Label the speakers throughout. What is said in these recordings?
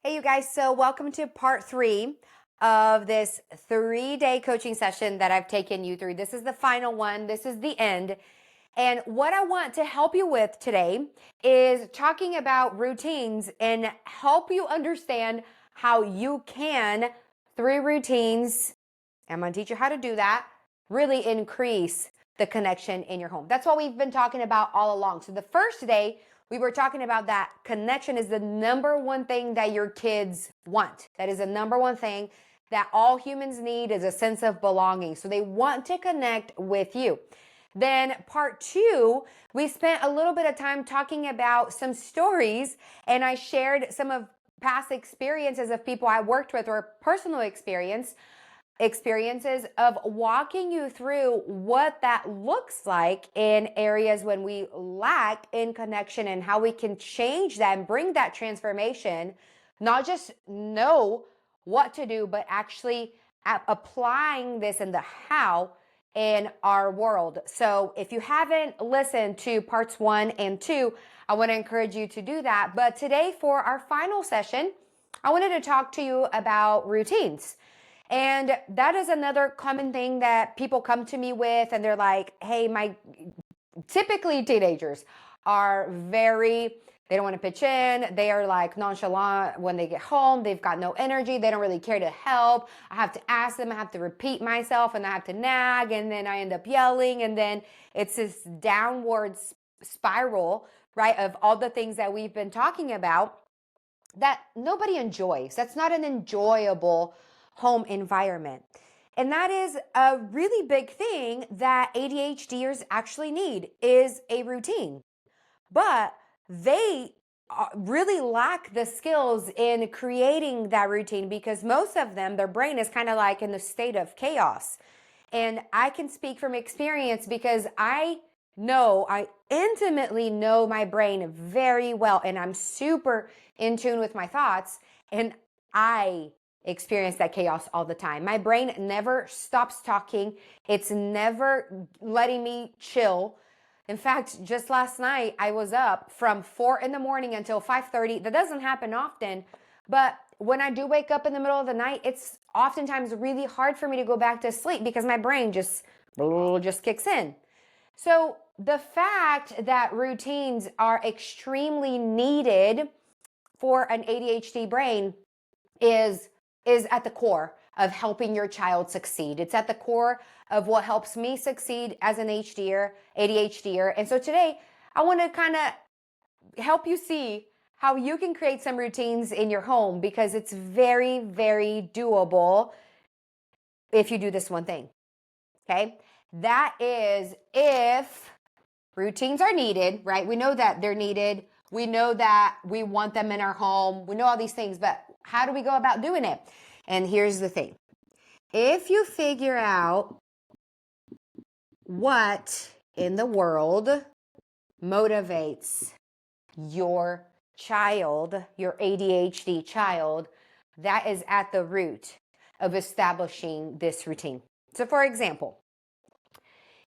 Speaker 1: Hey, you guys. So, welcome to part 3 of this 3-day coaching session that I've taken you through. This is the final one, this is the end. And what I want to help you with today is talking about routines and help you understand how you can, through routines, I'm going to teach you how to do that, really increase the connection in your home. That's what we've been talking about all along. So, the first day, we were talking about that connection is the number one thing that your kids want. That is the number one thing that all humans need is a sense of belonging. So they want to connect with you. Then part 2, we spent a little bit of time talking about some stories, and I shared some of past experiences of people I worked with or personal experiences of walking you through what that looks like in areas when we lack in connection and how we can change that and bring that transformation, not just know what to do, but actually applying this in the how in our world. So if you haven't listened to parts 1 and 2, I want to encourage you to do that. But today for our final session, I wanted to talk to you about routines. And that is another common thing that people come to me with, and they're like, hey, typically teenagers are they don't want to pitch in. They are like nonchalant when they get home. They've got no energy. They don't really care to help. I have to ask them. I have to repeat myself, and I have to nag, and then I end up yelling. And then it's this downward spiral, right, of all the things that we've been talking about that nobody enjoys. That's not an enjoyable home environment. And that is a really big thing that ADHDers actually need is a routine. But they really lack the skills in creating that routine because most of them, their brain is kind of like in the state of chaos. And I can speak from experience because I intimately know my brain very well, and I'm super in tune with my thoughts, and I experience that chaos all the time. My brain never stops talking. It's never letting me chill. In fact, just last night, I was up from 4 in the morning until 5:30. That doesn't happen often, but when I do wake up in the middle of the night, it's oftentimes really hard for me to go back to sleep because my brain just kicks in. So the fact that routines are extremely needed for an ADHD brain is at the core of helping your child succeed. It's at the core of what helps me succeed as an ADHDer. And so today I want to kind of help you see how you can create some routines in your home because it's very, very doable if you do this one thing. Okay? That is if routines are needed, right? We know that they're needed. We know that we want them in our home. We know all these things, but how do we go about doing it? And here's the thing. If you figure out what in the world motivates your child, your ADHD child, that is at the root of establishing this routine. So for example,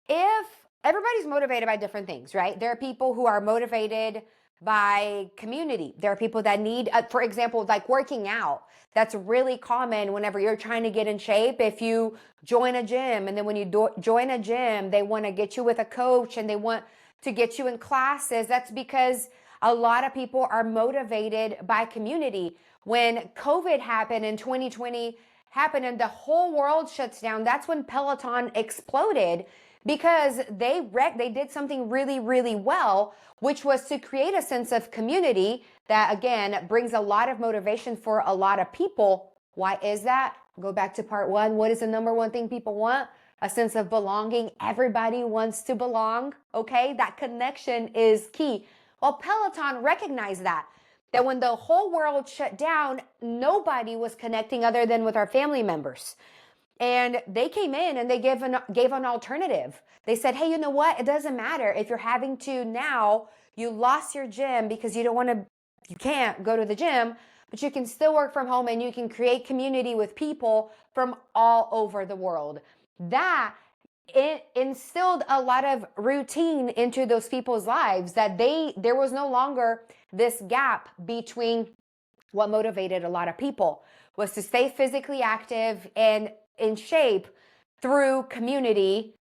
Speaker 1: if everybody's motivated by different things, right? There are people who are motivated by community. There are people that need, for example, like working out. That's really common whenever you're trying to get in shape. If you join a gym, and then when you join a gym, they want to get you with a coach and they want to get you in classes. That's because a lot of people are motivated by community. When COVID happened in 2020 and the whole world shuts down, that's when Peloton exploded because they did something really, really well, which was to create a sense of community that, again, brings a lot of motivation for a lot of people. Why is that? Go back to part 1. What is the number one thing people want? A sense of belonging. Everybody wants to belong, okay? That connection is key. Well, Peloton recognized that when the whole world shut down, nobody was connecting other than with our family members. And they came in and they gave an alternative. They said, hey, you know what? It doesn't matter if you're having to now, you lost your gym because you can't go to the gym, but you can still work from home and you can create community with people from all over the world. That it instilled a lot of routine into those people's lives that there was no longer this gap between what motivated a lot of people was to stay physically active and in shape through community.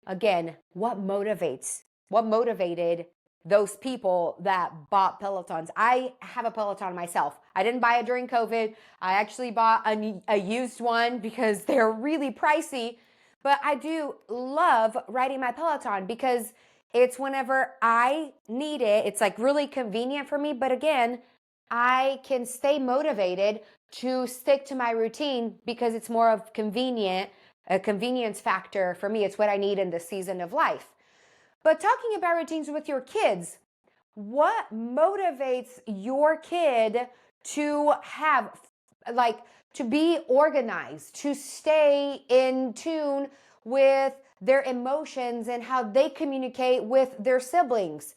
Speaker 1: Again, what motivated those people that bought Pelotons? I have a Peloton myself. I didn't buy it during COVID. I actually bought a used one because they're really pricey. But I do love riding my Peloton because it's whenever I need it. It's like really convenient for me. But again, I can stay motivated to stick to my routine because it's more of a convenience factor for me. It's what I need in this season of life. But talking about routines with your kids, what motivates your kid to have, like, to be organized, to stay in tune with their emotions and how they communicate with their siblings?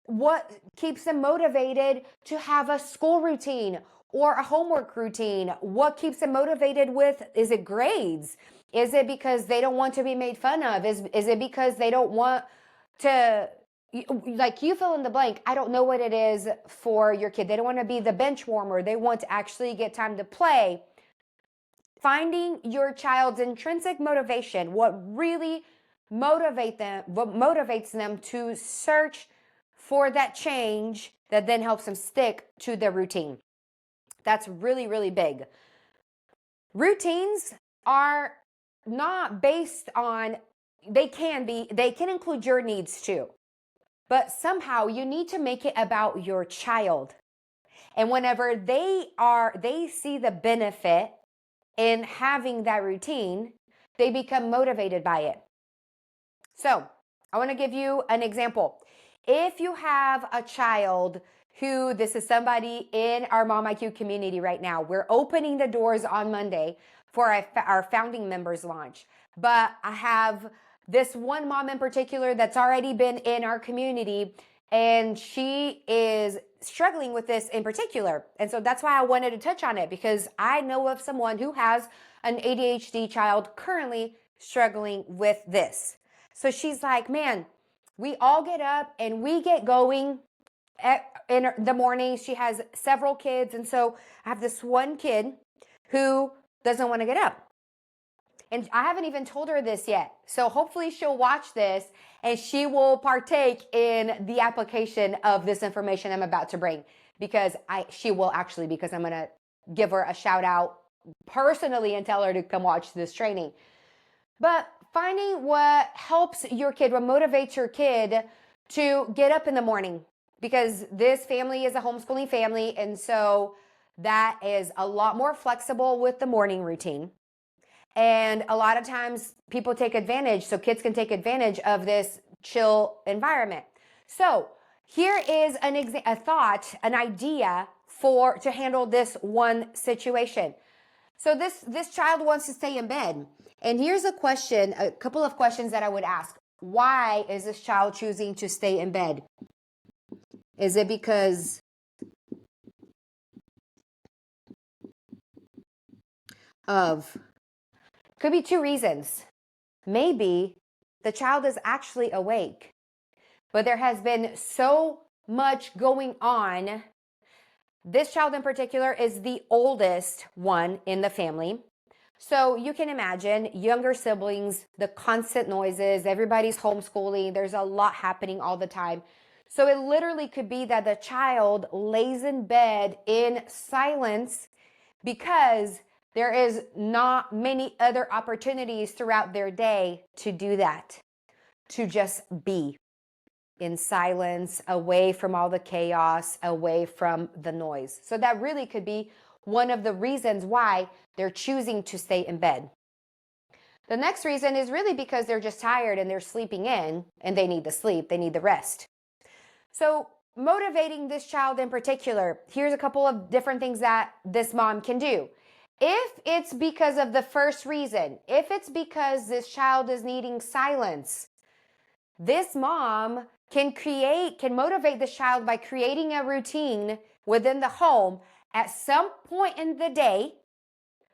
Speaker 1: What keeps them motivated to have a school routine or a homework routine? What keeps them motivated with, is it grades? Is it because they don't want to be made fun of? Is it because they don't want to, like, you fill in the blank. I don't know what it is for your kid. They don't want to be the bench warmer. They want to actually get time to play. Finding your child's intrinsic motivation, what really motivates them to search for that change that then helps them stick to their routine. That's really, really big. Routines are not based on, they can include your needs too. But somehow you need to make it about your child. And whenever they see the benefit in having that routine, they become motivated by it. So I want to give you an example. If you have a child who, this is somebody in our Mom IQ community right now, we're opening the doors on Monday for our founding members launch. But I have this one mom in particular that's already been in our community, and she is struggling with this in particular. And so that's why I wanted to touch on it, because I know of someone who has an ADHD child currently struggling with this. So she's like, man, we all get up and we get going in the morning. She has several kids. And so I have this one kid who doesn't want to get up. And I haven't even told her this yet. So hopefully she'll watch this and she will partake in the application of this information I'm about to bring, because she will actually, because I'm going to give her a shout out personally and tell her to come watch this training. But finding what helps your kid, what motivates your kid to get up in the morning, because this family is a homeschooling family. And so that is a lot more flexible with the morning routine. And a lot of times people take advantage, so kids can take advantage of this chill environment. So here is a thought, an idea to handle this one situation. So this child wants to stay in bed. And here's a couple of questions that I would ask. Why is this child choosing to stay in bed? Is it because of, could be two reasons. Maybe the child is actually awake, but there has been so much going on. This child in particular is the oldest one in the family. So you can imagine younger siblings, the constant noises, everybody's homeschooling, there's a lot happening all the time. So it literally could be that the child lays in bed in silence because there is not many other opportunities throughout their day to do that, to just be in silence, away from all the chaos, away from the noise. So that really could be one of the reasons why they're choosing to stay in bed. The next reason is really because they're just tired and they're sleeping in and they need the sleep, they need the rest. So motivating this child in particular, here's a couple of different things that this mom can do. If it's because of the first reason, if it's because this child is needing silence, this mom can motivate this child by creating a routine within the home at some point in the day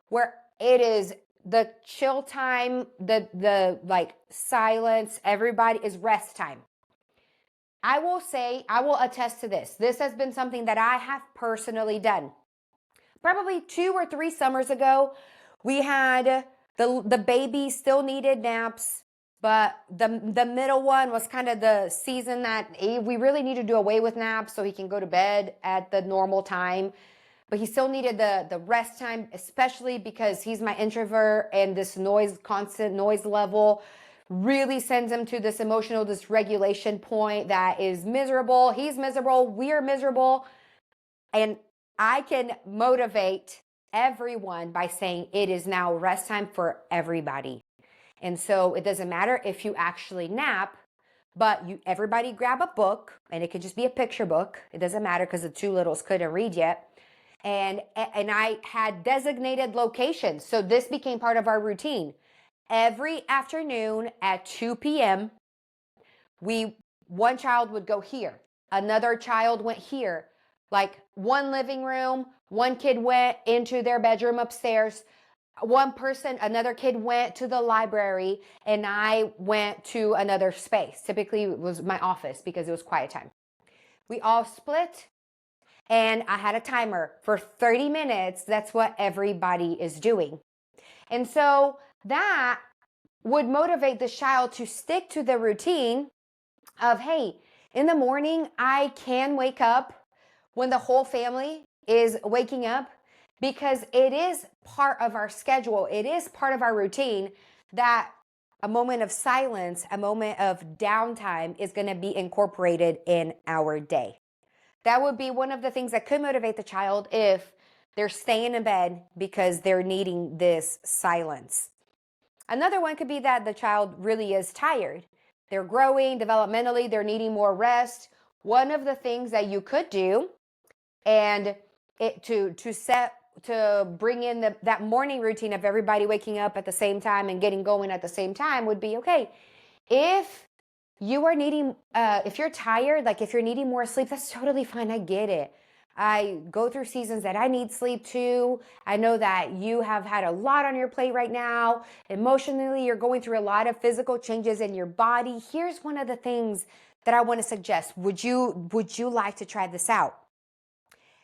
Speaker 1: where it is the chill time, the like silence, everybody is rest time. I will say, I will attest to this. This has been something that I have personally done. Probably 2 or 3 summers ago, we had the baby still needed naps, but the middle one was kind of the season that we really need to do away with naps so he can go to bed at the normal time. But he still needed the rest time, especially because he's my introvert, and this constant noise level really sends him to this emotional dysregulation point that is miserable. He's miserable. We're miserable. And I can motivate everyone by saying it is now rest time for everybody. And so it doesn't matter if you actually nap, but everybody grab a book, and it could just be a picture book. It doesn't matter because the 2 littles couldn't read yet. And I had designated locations. So this became part of our routine. Every afternoon at 2 p.m., one child would go here. Another child went here. Like one living room, one kid went into their bedroom upstairs. Another kid went to the library, and I went to another space. Typically it was my office because it was quiet time. We all split, and I had a timer for 30 minutes. That's what everybody is doing. And so that would motivate the child to stick to the routine of, hey, in the morning, I can wake up when the whole family is waking up, because it is part of our schedule. It is part of our routine that a moment of silence, a moment of downtime is going to be incorporated in our day. That would be one of the things that could motivate the child if they're staying in bed because they're needing this silence. Another one could be that the child really is tired. They're growing developmentally, they're needing more rest. One of the things that you could do, and to bring in that morning routine of everybody waking up at the same time and getting going at the same time, would be, okay, if you are needing, if you're tired, like if you're needing more sleep, that's totally fine. I get it. I go through seasons that I need sleep too. I know that you have had a lot on your plate right now. Emotionally, you're going through a lot of physical changes in your body. Here's one of the things that I want to suggest. Would you like to try this out?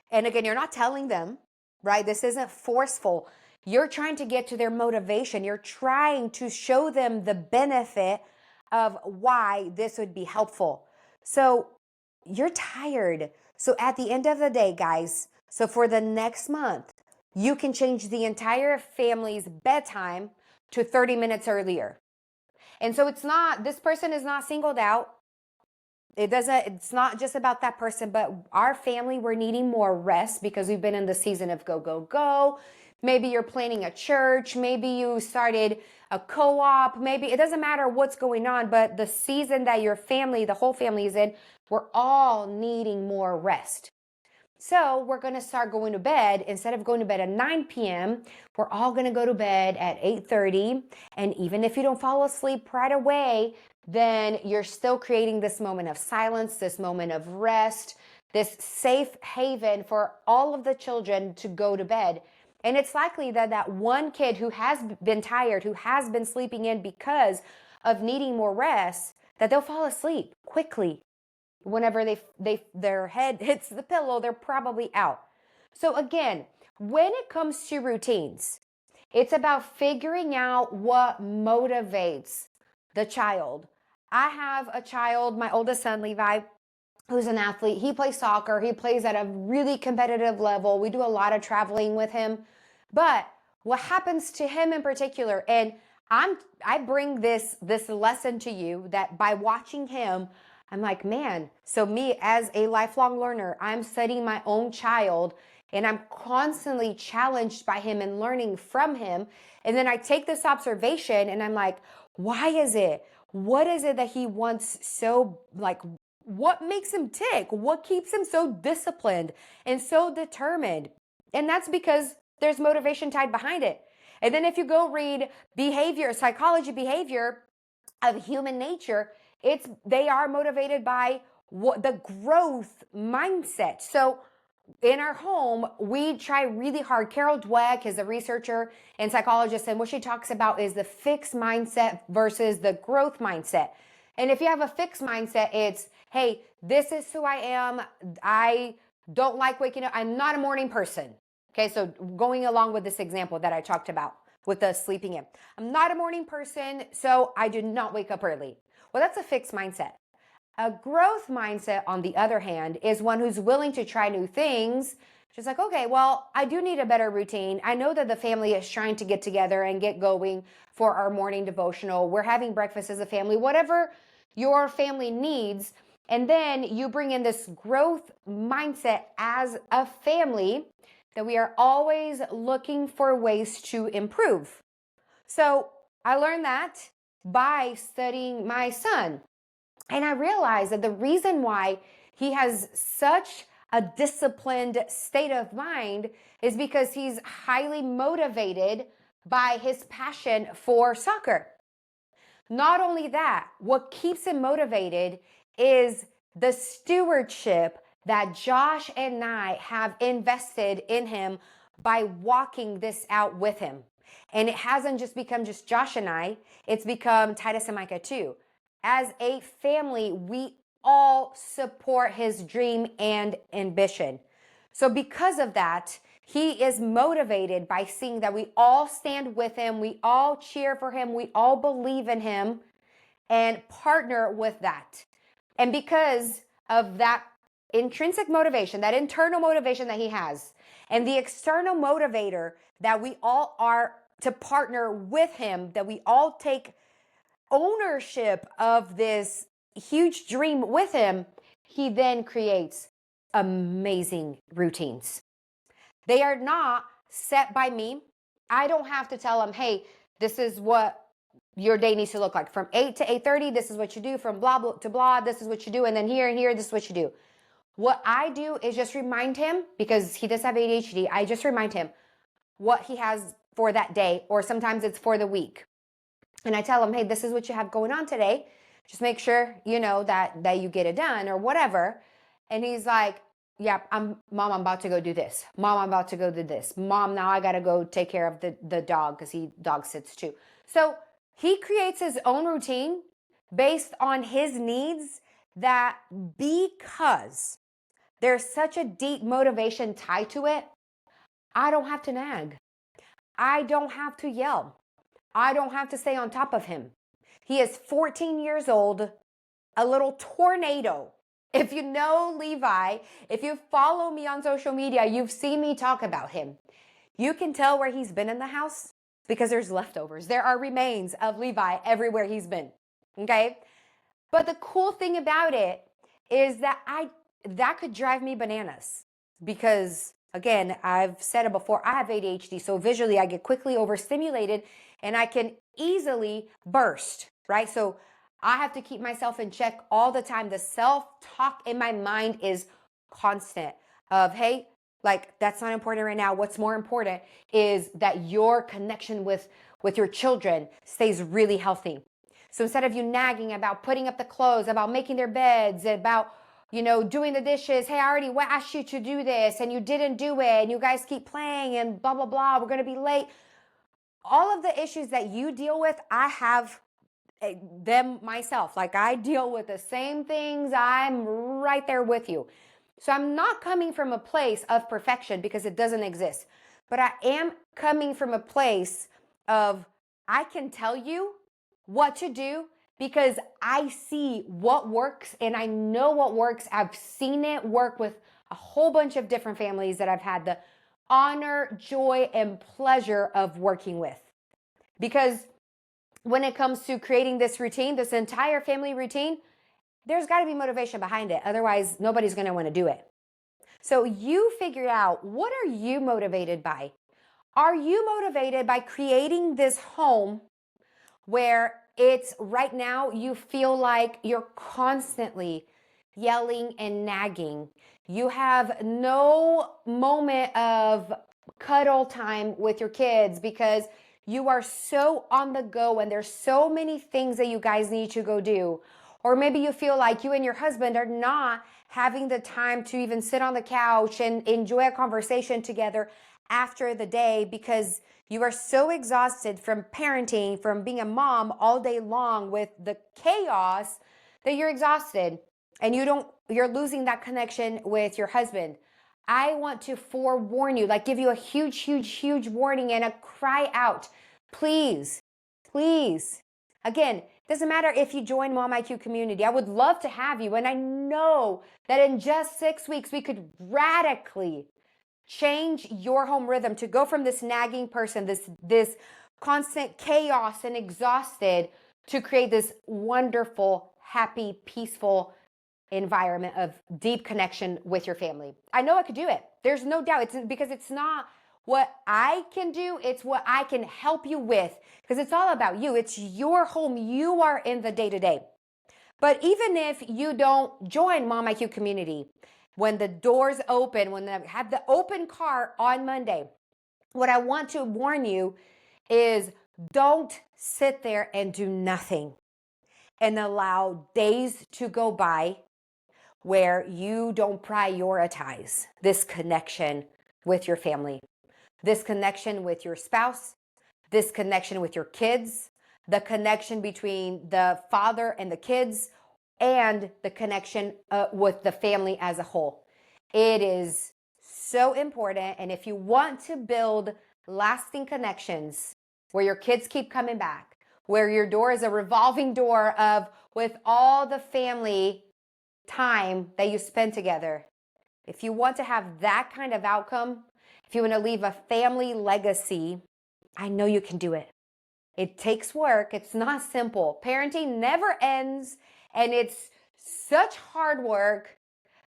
Speaker 1: And again, you're not telling them, right? This isn't forceful. You're trying to get to their motivation. You're trying to show them the benefit of why this would be helpful. So you're tired. So at the end of the day, guys, so for the next month, you can change the entire family's bedtime to 30 minutes earlier. And so this person is not singled out. It's not just about that person, but our family, we're needing more rest because we've been in the season of go, go, go. Maybe you're planning a church. Maybe you started a co-op. Maybe it doesn't matter what's going on, but the season that your family, the whole family is in, we're all needing more rest. So we're going to start going to bed. Instead of going to bed at 9 p.m., we're all going to go to bed at 8:30. And even if you don't fall asleep right away, then you're still creating this moment of silence, this moment of rest, this safe haven for all of the children to go to bed. And it's likely that that one kid who has been tired, who has been sleeping in because of needing more rest, that they'll fall asleep quickly. Whenever their head hits the pillow, they're probably out. So again, when it comes to routines, it's about figuring out what motivates the child. I have a child, my oldest son, Levi, who's an athlete. He plays soccer. He plays at a really competitive level. We do a lot of traveling with him. But what happens to him in particular, and I bring this lesson to you, that by watching him, I'm like, man, so me as a lifelong learner, I'm studying my own child, and I'm constantly challenged by him and learning from him. And then I take this observation and I'm like, why is it? What is it that he wants so, like, what makes him tick? What keeps him so disciplined and so determined? And that's because there's motivation tied behind it. And then if you go read psychology behavior of human nature, they are motivated by the growth mindset. So in our home, we try really hard. Carol Dweck is a researcher and psychologist, and what she talks about is the fixed mindset versus the growth mindset. And if you have a fixed mindset, it's, hey, this is who I am. I don't like waking up. I'm not a morning person. Okay, so going along with this example that I talked about with the sleeping in. I'm not a morning person, so I do not wake up early. Well, that's a fixed mindset. A growth mindset, on the other hand, is one who's willing to try new things. Just like, okay, well, I do need a better routine. I know that the family is trying to get together and get going for our morning devotional. We're having breakfast as a family, whatever your family needs. And then you bring in this growth mindset as a family, that we are always looking for ways to improve. So I learned that by studying my son. And I realized that the reason why he has such a disciplined state of mind is because he's highly motivated by his passion for soccer. Not only that, what keeps him motivated is the stewardship that Josh and I have invested in him by walking this out with him. And it hasn't just become just Josh and I, it's become Titus and Micah too. As a family, we all support his dream and ambition. So because of that, he is motivated by seeing that we all stand with him, we all cheer for him, we all believe in him and partner with that. And because of that intrinsic motivation, that internal motivation that he has, and the external motivator that we all are to partner with him, that we all take ownership of this huge dream with him, he then creates amazing routines. They are not set by me. I don't have to tell him, hey, this is what your day needs to look like. From 8 to 8:30, this is what you do. From blah, blah to blah, this is what you do. And then here and here, this is what you do. What I do is just remind him, because he does have ADHD, I just remind him what he has for that day, or sometimes it's for the week. And I tell him, hey, this is what you have going on today. Just make sure, you know, that you get it done or whatever. And he's like, yeah, Mom, I'm about to go do this. Mom, I'm about to go do this. Mom, now I got to go take care of the dog, because he dog sits too. So he creates his own routine based on his needs, that because there's such a deep motivation tied to it, I don't have to nag. I don't have to yell. I don't have to stay on top of him. He is 14 years old, a little tornado. If you know Levi, if you follow me on social media, you've seen me talk about him. You can tell where he's been in the house because there's leftovers. There are remains of Levi everywhere he's been. Okay? But the cool thing about it is that that could drive me bananas, because again, I've said it before, I have ADHD, so visually I get quickly overstimulated and I can easily burst, right? So I have to keep myself in check all the time. The self-talk in my mind is constant of, hey, like, that's not important right now. What's more important is that your connection with your children stays really healthy. So instead of you nagging about putting up the clothes, about making their beds, about, you know, doing the dishes, hey, I already asked you to do this and you didn't do it, and you guys keep playing and blah, blah, blah, we're going to be late. All of the issues that you deal with, I have them myself. Like, I deal with the same things. I'm right there with you. So I'm not coming from a place of perfection, because it doesn't exist. But I am coming from a place of, I can tell you what to do because I see what works and I know what works. I've seen it work with a whole bunch of different families that I've had the honor, joy, and pleasure of working with. Because when it comes to creating this routine, this entire family routine, there's got to be motivation behind it. Otherwise, nobody's going to want to do it. So you figure out, what are you motivated by? Are you motivated by creating this home where it's right now you feel like you're constantly yelling and nagging? You have no moment of cuddle time with your kids because you are so on the go and there's so many things that you guys need to go do. Or maybe you feel like you and your husband are not having the time to even sit on the couch and enjoy a conversation together after the day because you are so exhausted from parenting, from being a mom all day long with the chaos that you're exhausted and you're losing that connection with your husband. I want to forewarn you, like give you a huge, huge, huge warning and a cry out. Please, please. Again, it doesn't matter if you join Mom IQ community. I would love to have you. And I know that in just 6 weeks, we could radically change your home rhythm to go from this nagging person, this constant chaos and exhausted, to create this wonderful, happy, peaceful environment of deep connection with your family. I know I could do it. There's no doubt. It's because it's not what I can do, it's what I can help you with, because it's all about you. It's your home. You are in the day-to-day. But even if you don't join Mom IQ community, when the doors open, when I have the open car on Monday, what I want to warn you is don't sit there and do nothing and allow days to go by where you don't prioritize this connection with your family, this connection with your spouse, this connection with your kids, the connection between the father and the kids, and the connection with the family as a whole. It is so important. And if you want to build lasting connections where your kids keep coming back, where your door is a revolving door of with all the family time that you spend together, if you want to have that kind of outcome, if you want to leave a family legacy, I know you can do it. It takes work. It's not simple. Parenting never ends, and it's such hard work.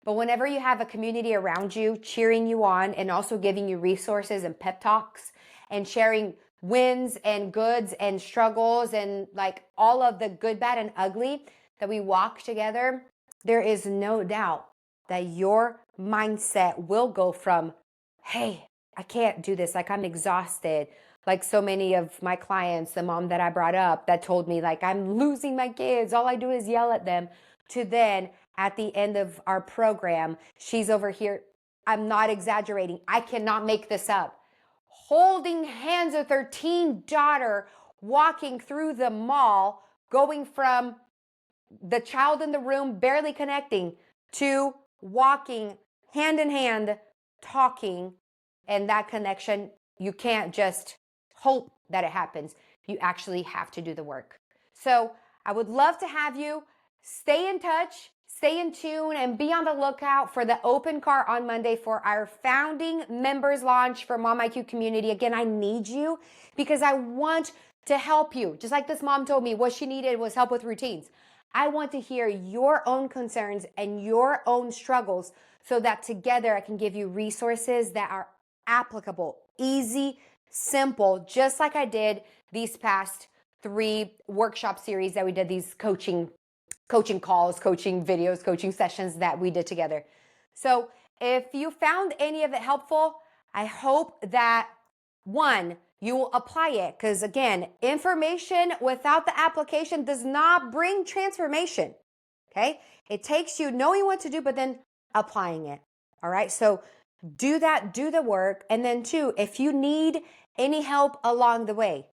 Speaker 1: But whenever you have a community around you cheering you on and also giving you resources and pep talks and sharing wins and goods and struggles and like all of the good, bad, and ugly that we walk together, there is no doubt that your mindset will go from, hey, I can't do this. Like, I'm exhausted. Like so many of my clients, the mom that I brought up that told me like, I'm losing my kids. All I do is yell at them. To then at the end of our program, she's over here. I'm not exaggerating. I cannot make this up. Holding hands with her teen daughter, walking through the mall, going from the child in the room barely connecting to walking hand in hand, talking, and that connection, you can't just hope that it happens. You actually have to do the work. So I would love to have you stay in touch, stay in tune, and be on the lookout for the open car on Monday for our founding members launch for Mom IQ community. Again, I need you because I want to help you. Just like this mom told me what she needed was help with routines. I want to hear your own concerns and your own struggles so that together I can give you resources that are applicable, easy, simple, just like I did these past 3 workshop series that we did, these coaching calls, coaching videos, coaching sessions that we did together. So if you found any of it helpful, I hope that one, you will apply it, because again, information without the application does not bring transformation. Okay? It takes you knowing what to do, but then applying it. All right? So do that, do the work. And then 2, if you need any help along the way,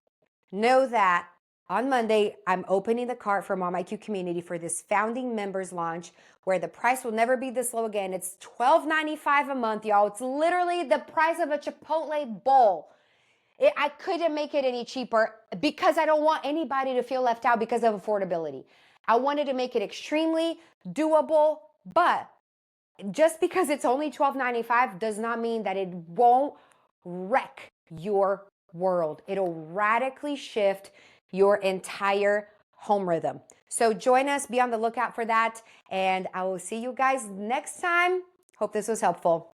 Speaker 1: know that on Monday, I'm opening the cart for Mom IQ community for this founding members launch where the price will never be this low again. It's $12.95 a month, y'all. It's literally the price of a Chipotle bowl. I couldn't make it any cheaper because I don't want anybody to feel left out because of affordability. I wanted to make it extremely doable, but just because it's only $12.95 does not mean that it won't wreck your world. It'll radically shift your entire home rhythm. So join us, be on the lookout for that, and I will see you guys next time. Hope this was helpful.